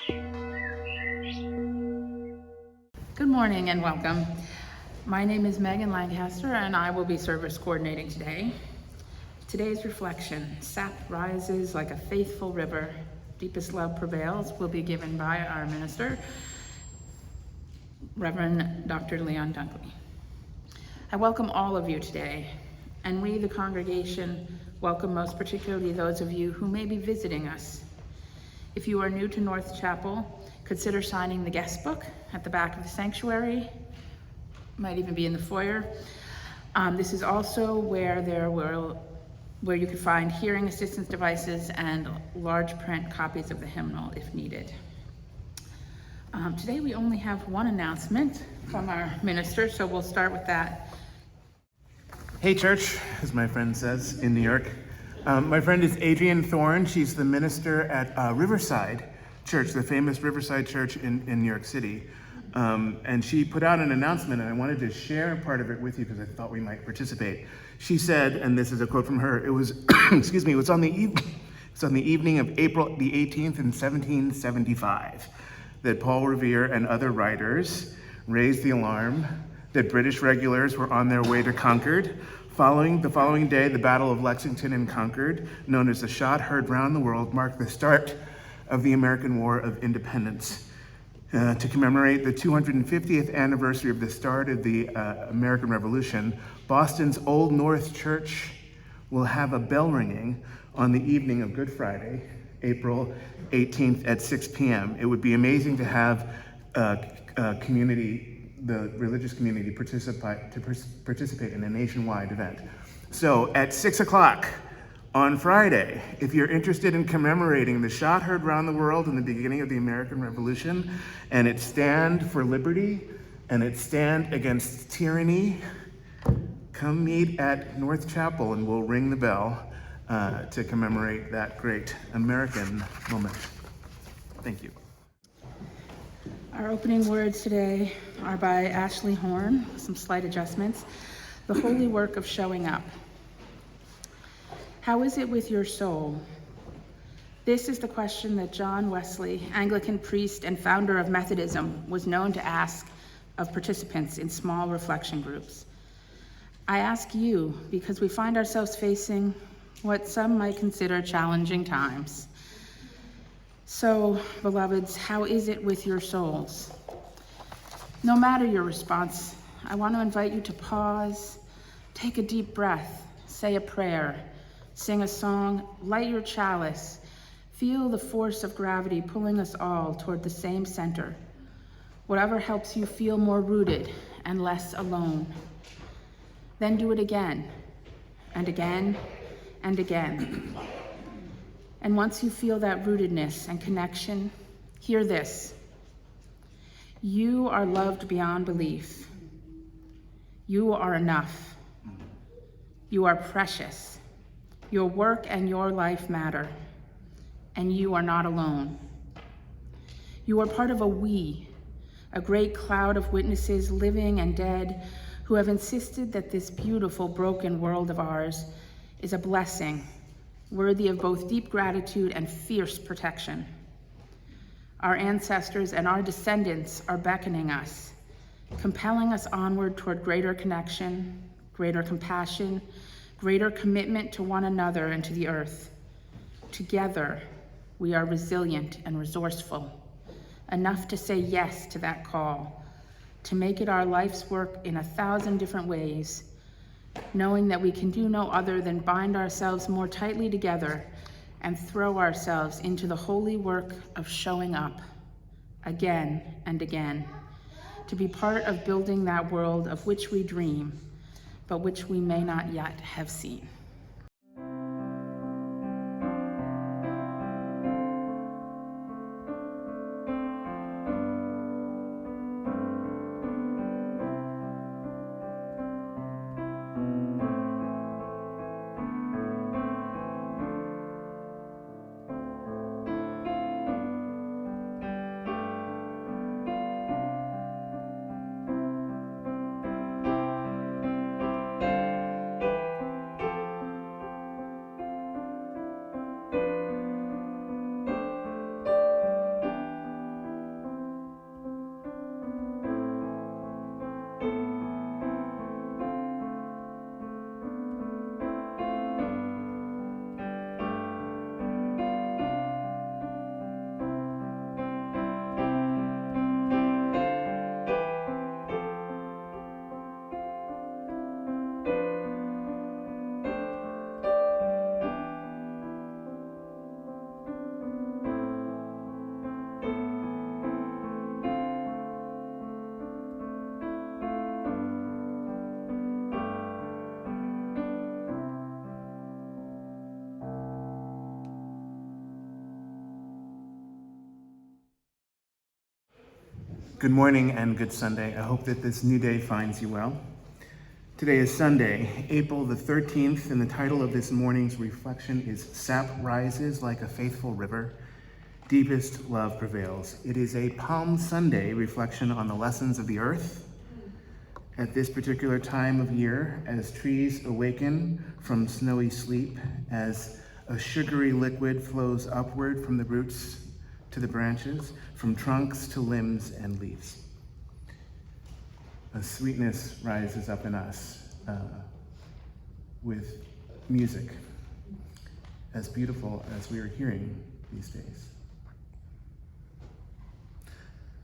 Good morning and welcome. My name is Megan Lancaster and I will be service coordinating today. Today's reflection, sap rises like a faithful river, deepest love prevails, will be given by our minister, Reverend Dr. Leon Dunkley. I welcome all of you today, and we, the congregation, welcome most particularly those of you who may be visiting us. If you are new to North Chapel, consider signing the guest book at the back of the sanctuary, might even be in the foyer. This is also where you can find hearing assistance devices and large print copies of the hymnal if needed. Today we only have one announcement from our minister, so we'll start with that. Hey church, as my friend says in New York. My friend is Adrienne Thorne. She's the minister at Riverside Church, the famous Riverside Church in New York City. And she put out an announcement, and I wanted to share part of it with you because I thought we might participate. She said, and this is a quote from her, it was, it was on the evening of April the 18th in 1775 that Paul Revere and other writers raised the alarm that British regulars were on their way to Concord. The following day, the Battle of Lexington and Concord, known as the Shot Heard Round the World, marked the start of the American War of Independence. To commemorate the 250th anniversary of the start of the American Revolution, Boston's Old North Church will have a bell ringing on the evening of Good Friday, April 18th at 6 p.m. It would be amazing to have the religious community participate in a nationwide event. So at 6 o'clock on Friday, if you're interested in commemorating the shot heard around the world in the beginning of the American Revolution, and its stand for liberty, and its stand against tyranny, come meet at North Chapel and we'll ring the bell to commemorate that great American moment. Thank you. Our opening words today are by Ashley Horn, some slight adjustments. The holy work of showing up. How is it with your soul? This is the question that John Wesley, Anglican priest and founder of Methodism, was known to ask of participants in small reflection groups. I ask you because we find ourselves facing what some might consider challenging times. So, beloveds, how is it with your souls? No matter your response, I want to invite you to pause, take a deep breath, say a prayer, sing a song, light your chalice, feel the force of gravity pulling us all toward the same center. Whatever helps you feel more rooted and less alone. Then do it again, and again, and again. And once you feel that rootedness and connection, hear this. You are loved beyond belief. You are enough. You are precious. Your work and your life matter. And you are not alone. You are part of a we, a great cloud of witnesses, living and dead, who have insisted that this beautiful, broken world of ours is a blessing, worthy of both deep gratitude and fierce protection. Our ancestors and our descendants are beckoning us, compelling us onward toward greater connection, greater compassion, greater commitment to one another and to the earth. Together, we are resilient and resourceful, enough to say yes to that call, to make it our life's work in 1,000 different ways, knowing that we can do no other than bind ourselves more tightly together and throw ourselves into the holy work of showing up again and again, to be part of building that world of which we dream, but which we may not yet have seen. Good morning and good Sunday. I hope that this new day finds you well. Today is Sunday, April the 13th, and the title of this morning's reflection is Sap Rises Like a Faithful River, Deepest Love Prevails. It is a Palm Sunday reflection on the lessons of the earth at this particular time of year as trees awaken from snowy sleep, as a sugary liquid flows upward from the roots to the branches, from trunks to limbs and leaves. A sweetness rises up in us with music, as beautiful as we are hearing these days.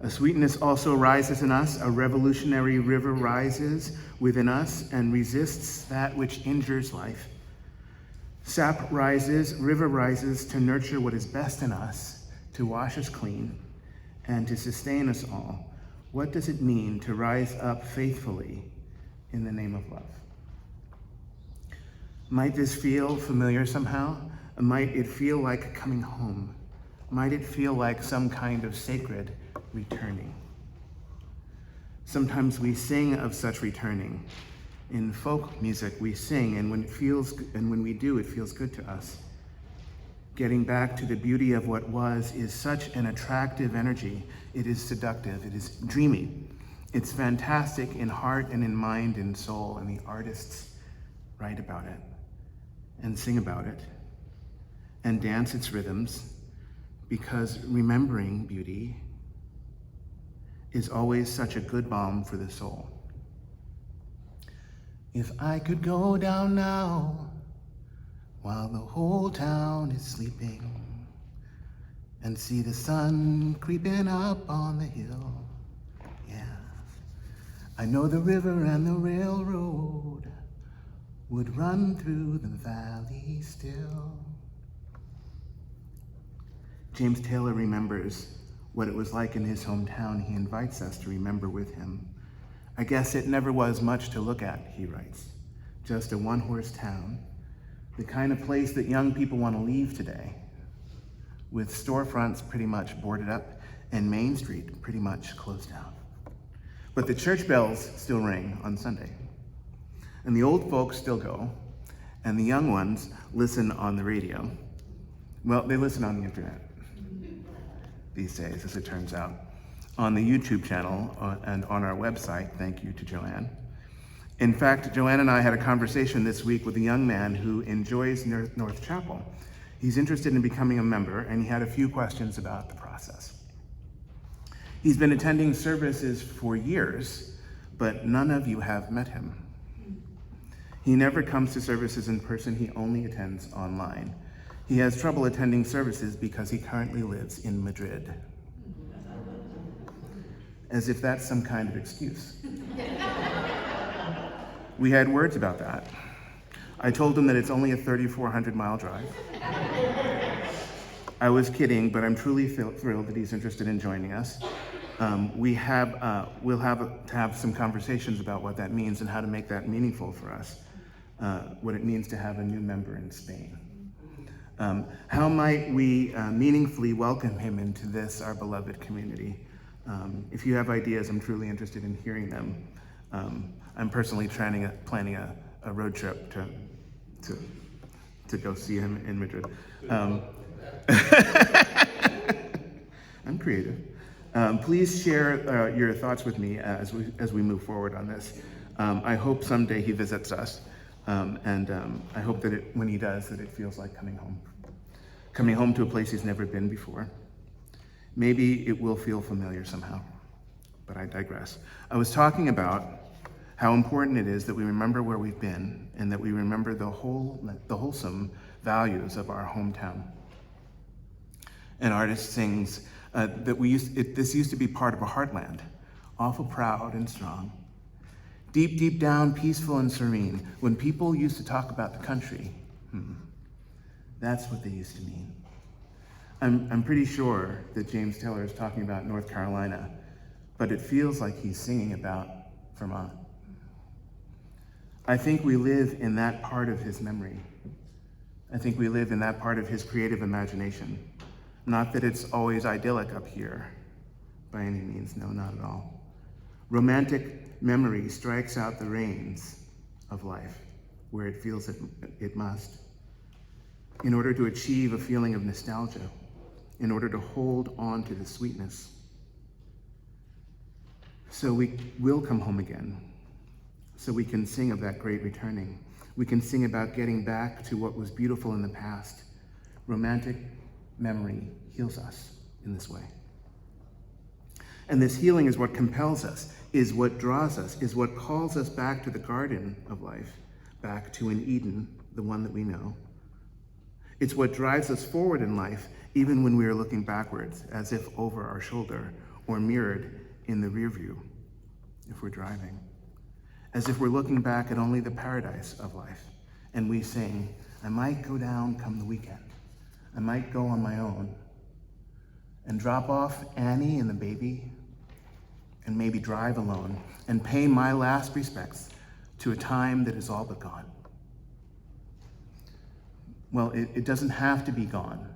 A sweetness also rises in us, a revolutionary river rises within us and resists that which injures life. Sap rises, river rises to nurture what is best in us, to wash us clean, and to sustain us all. What does it mean to rise up faithfully in the name of love? Might this feel familiar somehow? Might it feel like coming home? Might it feel like some kind of sacred returning? Sometimes we sing of such returning. In folk music, we sing, and when we do, it feels good to us. Getting back to the beauty of what was is such an attractive energy. It is seductive, it is dreamy. It's fantastic in heart and in mind and soul, and the artists write about it and sing about it and dance its rhythms, because remembering beauty is always such a good balm for the soul. If I could go down now while the whole town is sleeping and see the sun creeping up on the hill, yeah, I know the river and the railroad would run through the valley still. James Taylor remembers what it was like in his hometown. He invites us to remember with him. I guess it never was much to look at, he writes. Just a one-horse town, the kind of place that young people want to leave today, with storefronts pretty much boarded up and Main Street pretty much closed down. But the church bells still ring on Sunday, and the old folks still go, and the young ones listen on the radio. Well, they listen on the internet these days, as it turns out, on the YouTube channel and on our website. Thank you to Joanne. In fact, Joanne and I had a conversation this week with a young man who enjoys North Chapel. He's interested in becoming a member, and he had a few questions about the process. He's been attending services for years, but none of you have met him. He never comes to services in person, he only attends online. He has trouble attending services because he currently lives in Madrid. As if that's some kind of excuse. We had words about that. I told him that it's only a 3,400-mile drive. I was kidding, but I'm truly thrilled that he's interested in joining us. We'll have to have some conversations about what that means and how to make that meaningful for us, what it means to have a new member in Spain. How might we meaningfully welcome him into this, our beloved community? If you have ideas, I'm truly interested in hearing them. I'm personally planning a road trip to go see him in Madrid. I'm creative. Please share your thoughts with me as we move forward on this. I hope someday he visits us, and I hope that when he does, that it feels like coming home to a place he's never been before. Maybe it will feel familiar somehow, but I digress. I was talking about how important it is that we remember where we've been and that we remember the wholesome values of our hometown. An artist sings that this used to be part of a heartland, awful proud and strong. Deep, deep down, peaceful and serene. When people used to talk about the country, that's what they used to mean. I'm pretty sure that James Taylor is talking about North Carolina, but it feels like he's singing about Vermont. I think we live in that part of his memory. I think we live in that part of his creative imagination. Not that it's always idyllic up here, by any means, no, not at all. Romantic memory strikes out the reins of life where it feels it must, in order to achieve a feeling of nostalgia, in order to hold on to the sweetness. So we will come home again, so we can sing of that great returning. We can sing about getting back to what was beautiful in the past. Romantic memory heals us in this way. And this healing is what compels us, is what draws us, is what calls us back to the garden of life, back to an Eden, the one that we know. It's what drives us forward in life, even when we are looking backwards, as if over our shoulder, or mirrored in the rear view, if we're driving. As if we're looking back at only the paradise of life, and we sing, I might go down come the weekend. I might go on my own and drop off Annie and the baby, and maybe drive alone, and pay my last respects to a time that is all but gone. Well, it doesn't have to be gone,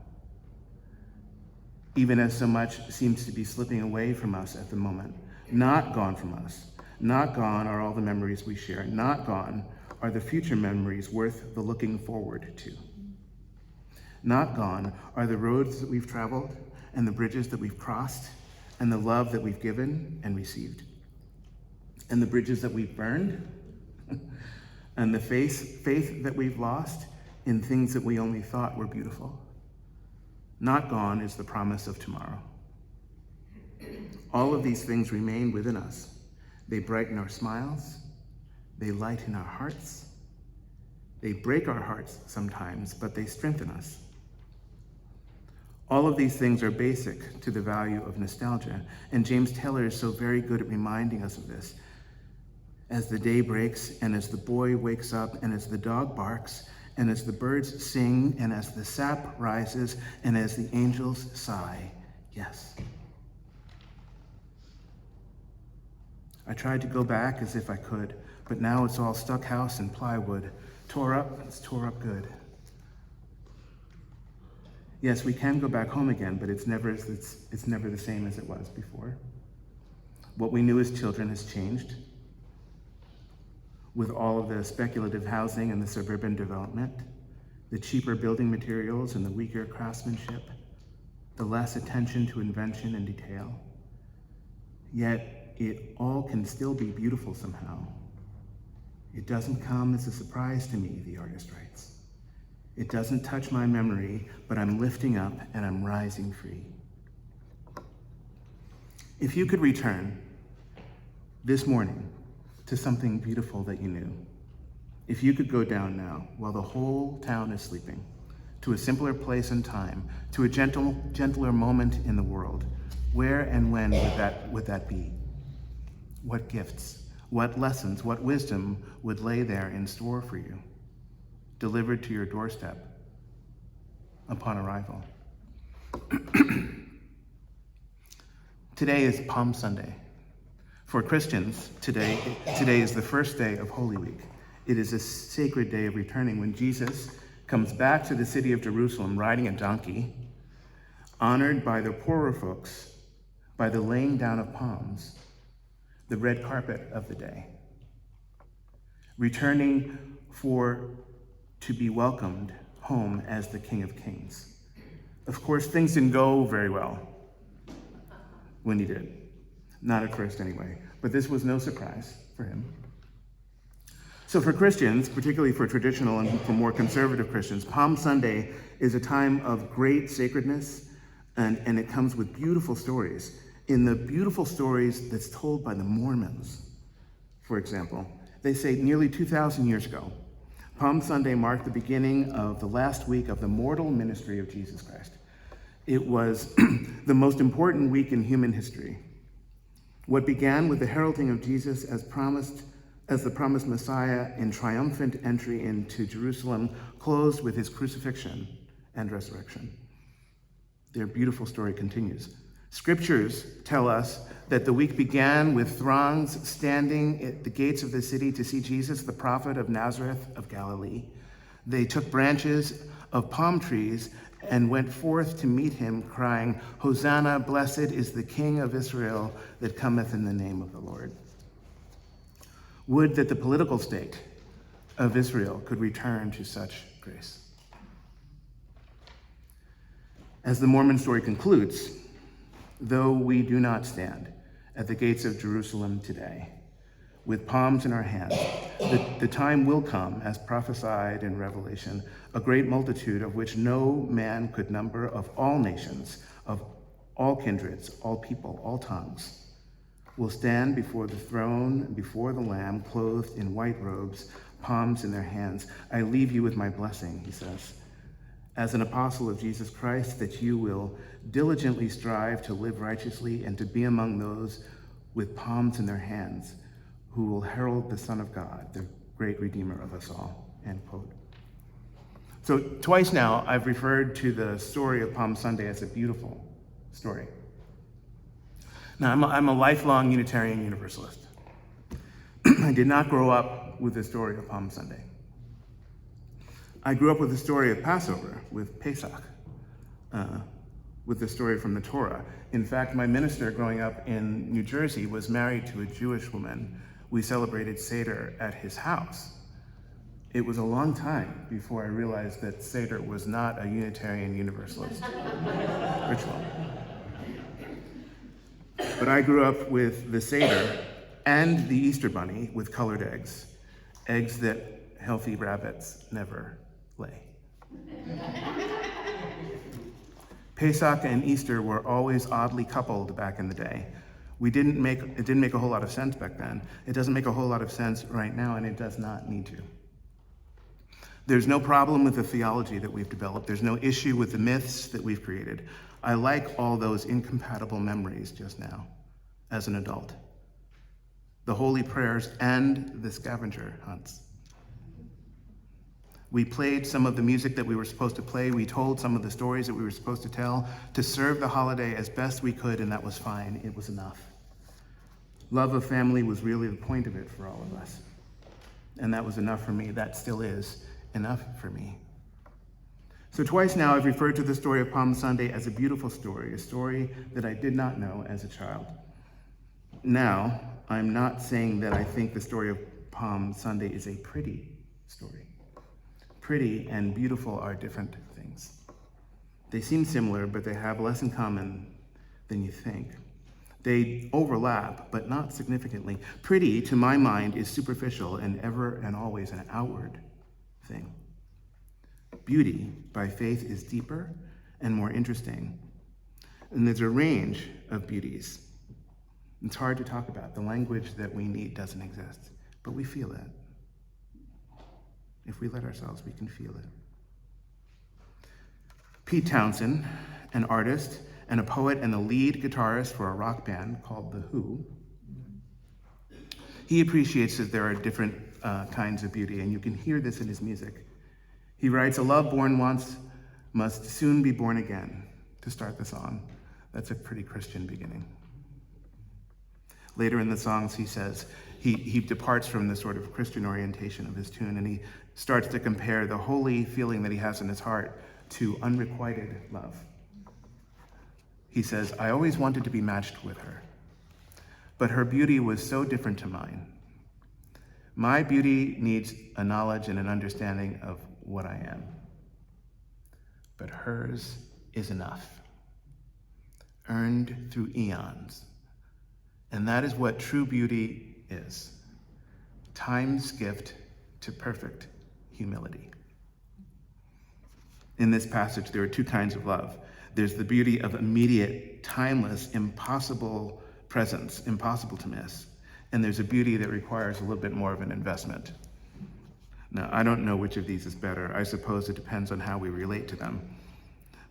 even as so much seems to be slipping away from us at the moment. Not gone from us. Not gone are all the memories we share. Not gone are the future memories worth the looking forward to. Not gone are the roads that we've traveled and the bridges that we've crossed and the love that we've given and received. And the bridges that we've burned and the faith that we've lost in things that we only thought were beautiful. Not gone is the promise of tomorrow. All of these things remain within us. They brighten our smiles. They lighten our hearts. They break our hearts sometimes, but they strengthen us. All of these things are basic to the value of nostalgia, and James Taylor is so very good at reminding us of this. As the day breaks, and as the boy wakes up, and as the dog barks, and as the birds sing, and as the sap rises, and as the angels sigh, yes. I tried to go back as if I could, but now it's all stuck house and plywood. Tore up, it's tore up good. Yes, we can go back home again, but it's never the same as it was before. What we knew as children has changed. With all of the speculative housing and the suburban development, the cheaper building materials and the weaker craftsmanship, the less attention to invention and detail. Yet it all can still be beautiful somehow. It doesn't come as a surprise to me, the artist writes. It doesn't touch my memory, but I'm lifting up and I'm rising free. If you could return this morning to something beautiful that you knew, if you could go down now while the whole town is sleeping, to a simpler place and time, to a gentler moment in the world, where and when would that be? What gifts, what lessons, what wisdom would lay there in store for you, delivered to your doorstep upon arrival? Today is Palm Sunday. For Christians, today is the first day of Holy Week. It is a sacred day of returning when Jesus comes back to the city of Jerusalem riding a donkey, honored by the poorer folks by the laying down of palms, the red carpet of the day. Returning to be welcomed home as the King of Kings. Of course, things didn't go very well when he did. Not at first anyway, but this was no surprise for him. So for Christians, particularly for traditional and for more conservative Christians, Palm Sunday is a time of great sacredness, and it comes with beautiful stories. In the beautiful stories that's told by the Mormons, for example, they say nearly 2,000 years ago, Palm Sunday marked the beginning of the last week of the mortal ministry of Jesus Christ. It was the most important week in human history. What began with the heralding of Jesus as the promised Messiah in triumphant entry into Jerusalem closed with his crucifixion and resurrection. Their beautiful story continues. Scriptures tell us that the week began with throngs standing at the gates of the city to see Jesus, the prophet of Nazareth of Galilee. They took branches of palm trees and went forth to meet him, crying, Hosanna, blessed is the King of Israel that cometh in the name of the Lord. Would that the political state of Israel could return to such grace. As the Mormon story concludes, though we do not stand at the gates of Jerusalem today, with palms in our hands, the time will come, as prophesied in Revelation, a great multitude of which no man could number, of all nations, of all kindreds, all people, all tongues, will stand before the throne, before the Lamb, clothed in white robes, palms in their hands. I leave you with my blessing, he says, as an apostle of Jesus Christ, that you will diligently strive to live righteously and to be among those with palms in their hands, who will herald the Son of God, the great Redeemer of us all, end quote. So twice now, I've referred to the story of Palm Sunday as a beautiful story. Now, I'm a lifelong Unitarian Universalist. I did not grow up with the story of Palm Sunday. I grew up with the story of Passover, with Pesach, with the story from the Torah. In fact, my minister growing up in New Jersey was married to a Jewish woman. We celebrated Seder at his house. It was a long time before I realized that Seder was not a Unitarian Universalist ritual. But I grew up with the Seder and the Easter Bunny with colored eggs, eggs that healthy rabbits never lay. Pesach and Easter were always oddly coupled back in the day. It didn't make a whole lot of sense back then. It doesn't make a whole lot of sense right now, and it does not need to. There's no problem with the theology that we've developed. There's no issue with the myths that we've created. I like all those incompatible memories just now as an adult. The holy prayers and the scavenger hunts. We played some of the music that we were supposed to play. We told some of the stories that we were supposed to tell to serve the holiday as best we could, and that was fine. It was enough. Love of family was really the point of it for all of us. And that was enough for me. That still is enough for me. So twice now I've referred to the story of Palm Sunday as a beautiful story, a story that I did not know as a child. Now, I'm not saying that I think the story of Palm Sunday is a pretty story. Pretty and beautiful are different things. They seem similar, but they have less in common than you think. They overlap, but not significantly. Pretty, to my mind, is superficial and ever and always an outward thing. Beauty, by faith, is deeper and more interesting. And there's a range of beauties. It's hard to talk about. The language that we need doesn't exist, but we feel it. If we let ourselves, we can feel it. Pete Townsend, an artist and a poet and the lead guitarist for a rock band called The Who, he appreciates that there are different kinds of beauty, and you can hear this in his music. He writes, "A love born once must soon be born again," to start the song. That's a pretty Christian beginning. Later in the songs, he says, he departs from the sort of Christian orientation of his tune, and he starts to compare the holy feeling that he has in his heart to unrequited love. He says, "I always wanted to be matched with her, but her beauty was so different to mine. My beauty needs a knowledge and an understanding of what I am, but hers is enough, earned through eons. And that is what true beauty is, time's gift to perfect humility." In this passage, there are two kinds of love. There's the beauty of immediate, timeless, impossible presence, impossible to miss. And there's a beauty that requires a little bit more of an investment. Now, I don't know which of these is better. I suppose it depends on how we relate to them.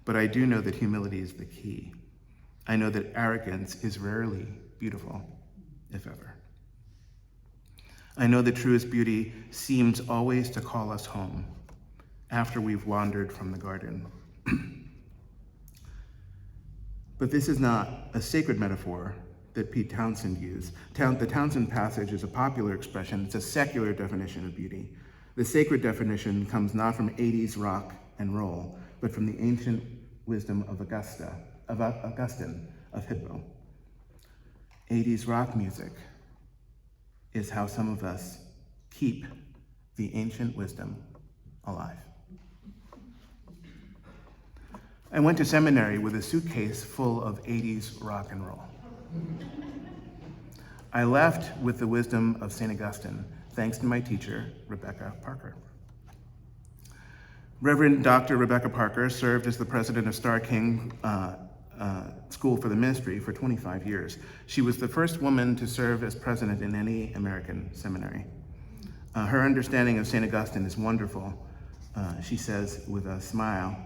But I do know that humility is the key. I know that arrogance is rarely beautiful, if ever. I know the truest beauty seems always to call us home after we've wandered from the garden. But this is not a sacred metaphor that Pete Townsend used. The Townsend passage is a popular expression. It's a secular definition of beauty. The sacred definition comes not from 80s rock and roll, but from the ancient wisdom of Augustine of Hippo. 80s rock music is how some of us keep the ancient wisdom alive. I went to seminary with a suitcase full of 80s rock and roll. I left with the wisdom of St. Augustine, thanks to my teacher, Rebecca Parker. Reverend Dr. Rebecca Parker served as the president of Star King School for the Ministry for 25 years. She was the first woman to serve as president in any American seminary. Her understanding of St. Augustine is wonderful. She says with a smile,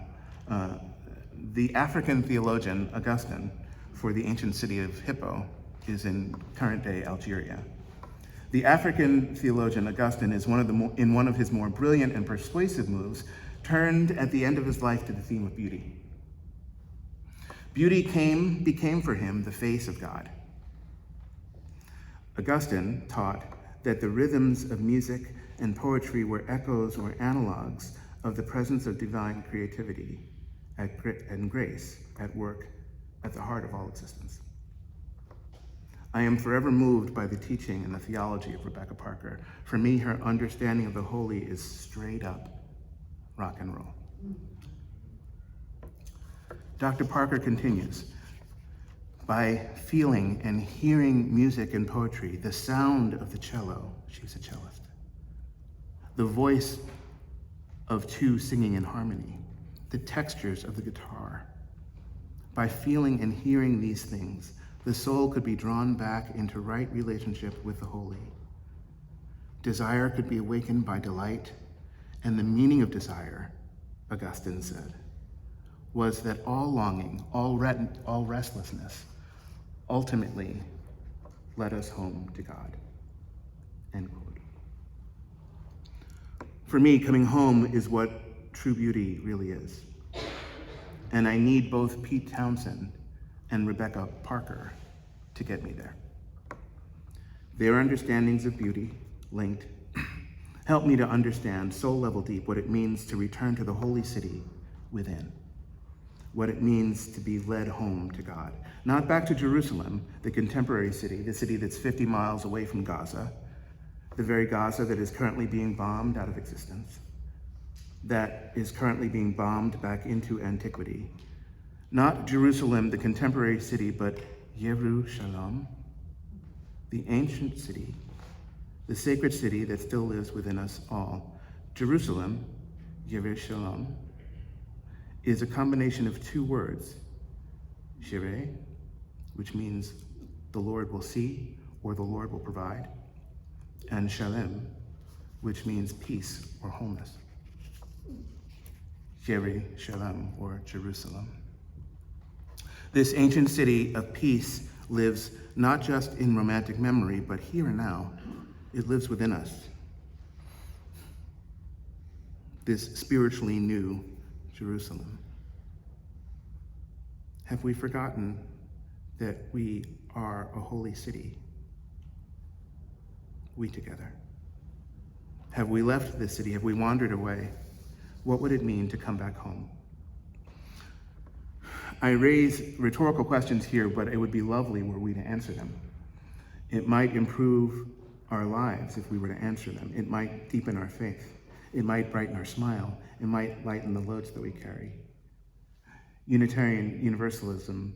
the African theologian Augustine for the ancient city of Hippo is in current-day Algeria. The African theologian Augustine is in one of his more brilliant and persuasive moves, turned at the end of his life to the theme of beauty. Beauty became for him the face of God. Augustine taught that the rhythms of music and poetry were echoes or analogs of the presence of divine creativity and grace at work at the heart of all existence. I am forever moved by the teaching and the theology of Rebecca Parker. For me, her understanding of the holy is straight up rock and roll. Dr. Parker continues, by feeling and hearing music and poetry, the sound of the cello, she's a cellist, the voice of two singing in harmony, the textures of the guitar. By feeling and hearing these things, the soul could be drawn back into right relationship with the holy. Desire could be awakened by delight, and the meaning of desire, Augustine said, was that all longing, all restlessness, ultimately led us home to God, end quote. For me, coming home is what true beauty really is. And I need both Pete Townsend and Rebecca Parker to get me there. Their understandings of beauty, linked, help me to understand soul level deep what it means to return to the holy city within, what it means to be led home to God. Not back to Jerusalem, the contemporary city, the city that's 50 miles away from Gaza, the very Gaza that is currently being bombed out of existence, that is currently being bombed back into antiquity. Not Jerusalem, the contemporary city, but Yerushalayim, the ancient city, the sacred city that still lives within us all. Jerusalem, Yerushalayim, is a combination of two words, Jireh, which means the Lord will see or the Lord will provide, and Shalem, which means peace or wholeness. Shalem, or Jerusalem. This ancient city of peace lives not just in romantic memory, but here and now, it lives within us. This spiritually new Jerusalem. Have we forgotten that we are a holy city? We together. Have we left this city? Have we wandered away? What would it mean to come back home? I raise rhetorical questions here, but it would be lovely were we to answer them. It might improve our lives if we were to answer them. It might deepen our faith. It might brighten our smile. It might lighten the loads that we carry. Unitarian Universalism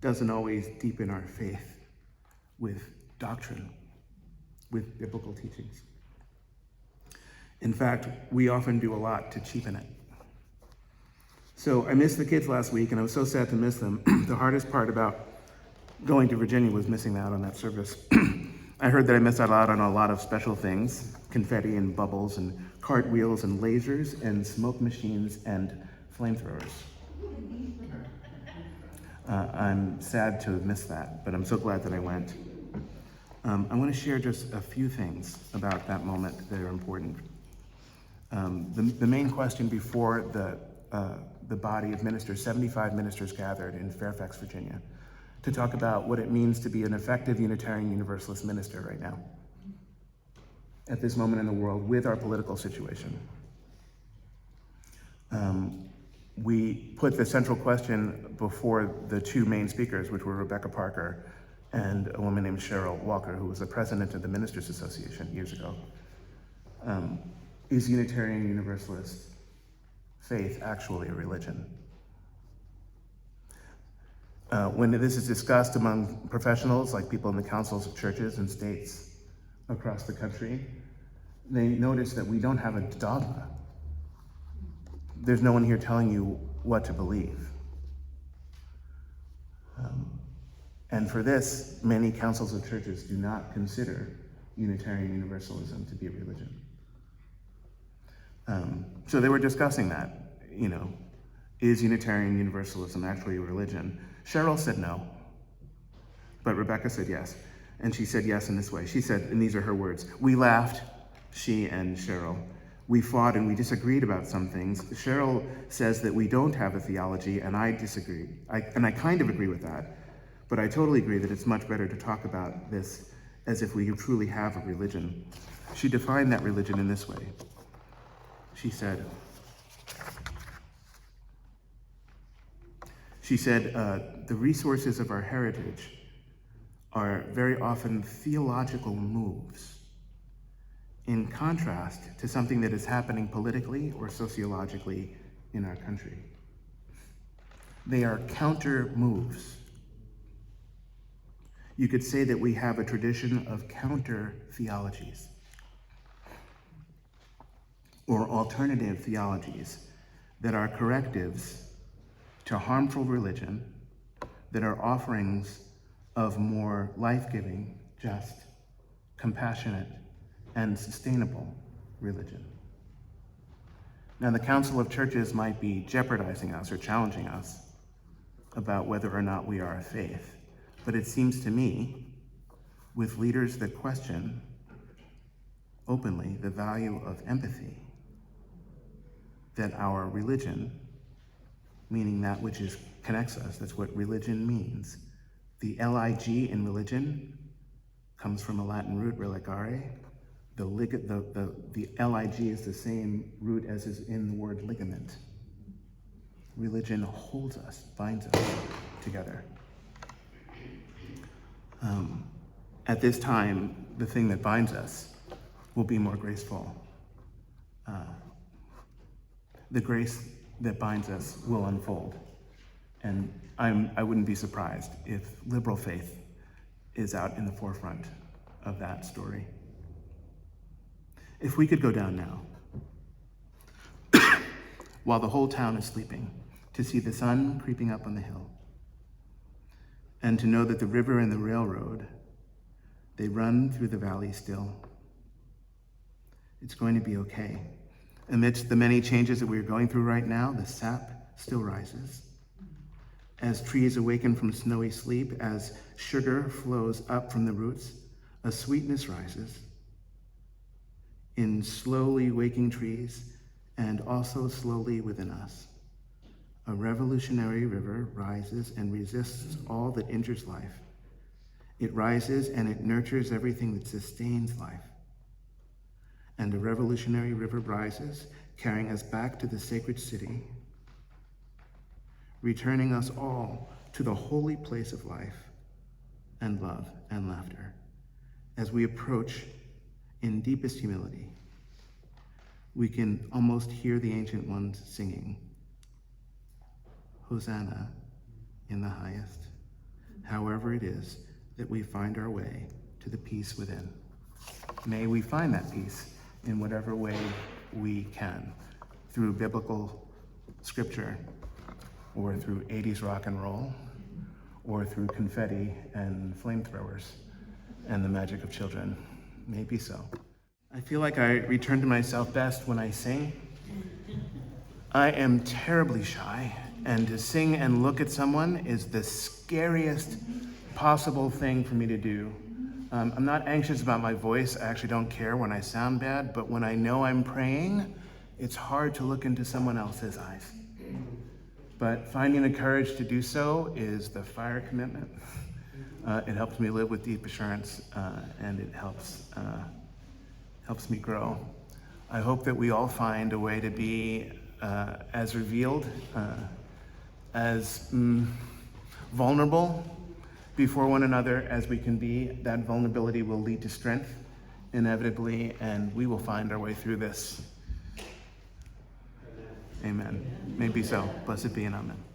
doesn't always deepen our faith with doctrine, with biblical teachings. In fact, we often do a lot to cheapen it. So I missed the kids last week, and I was so sad to miss them. The hardest part about going to Virginia was missing out on that service. I heard that I missed out on a lot of special things, confetti and bubbles and cartwheels and lasers and smoke machines and flamethrowers. I'm sad to have missed that, but I'm so glad that I went. I want to share just a few things about that moment that are important. The main question before the body of ministers, 75 ministers gathered in Fairfax, Virginia, to talk about what it means to be an effective Unitarian Universalist minister right now, at this moment in the world with our political situation. we put the central question before the two main speakers, which were Rebecca Parker and a woman named Cheryl Walker, who was the president of the Ministers Association years ago. Is Unitarian Universalist faith actually a religion? When this is discussed among professionals, like people in the councils of churches and states across the country, they notice that we don't have a dogma. There's no one here telling you what to believe. And for this, many councils of churches do not consider Unitarian Universalism to be a religion. So they were discussing that, is Unitarian Universalism actually a religion? Cheryl said no, but Rebecca said yes. And she said yes in this way. She said, and these are her words, "We laughed," she and Cheryl. "We fought and we disagreed about some things. Cheryl says that we don't have a theology, and I disagree. And I kind of agree with that, but I totally agree that it's much better to talk about this as if we truly have a religion." She defined that religion in this way. She said, the resources of our heritage are very often theological moves, in contrast to something that is happening politically or sociologically in our country. They are counter moves. You could say that we have a tradition of counter theologies, or alternative theologies that are correctives to harmful religion, that are offerings of more life-giving, just, compassionate, and sustainable religion. Now, the Council of Churches might be jeopardizing us or challenging us about whether or not we are a faith, but it seems to me, with leaders that question openly the value of empathy, that our religion, meaning that which connects us, that's what religion means. The Lig in religion comes from a Latin root, religare. The Lig is the same root as is in the word ligament. Religion holds us, binds us together. At this time, the thing that binds us will be more graceful. The grace that binds us will unfold. And I wouldn't be surprised if liberal faith is out in the forefront of that story. If we could go down now, while the whole town is sleeping, to see the sun creeping up on the hill, and to know that the river and the railroad, they run through the valley still. It's going to be okay. Amidst the many changes that we're going through right now, the sap still rises. As trees awaken from snowy sleep, as sugar flows up from the roots, a sweetness rises in slowly waking trees and also slowly within us. A revolutionary river rises and resists all that injures life. It rises and it nurtures everything that sustains life. And a revolutionary river rises, carrying us back to the sacred city, returning us all to the holy place of life and love and laughter as we approach in deepest humility. We can almost hear the ancient ones singing, Hosanna in the highest, however it is that we find our way to the peace within. May we find that peace in whatever way we can, through biblical scripture, or through 80s rock and roll, or through confetti and flamethrowers and the magic of children. Maybe so. I feel like I return to myself best when I sing. I am terribly shy, and to sing and look at someone is the scariest possible thing for me to do. I'm not anxious about my voice. I actually don't care when I sound bad, but when I know I'm praying, it's hard to look into someone else's eyes. But finding the courage to do so is the fire commitment. It helps me live with deep assurance, and it helps me grow. I hope that we all find a way to be as revealed, as vulnerable before one another as we can be. That vulnerability will lead to strength, inevitably, and we will find our way through this. Amen. May it be so. Blessed be and amen.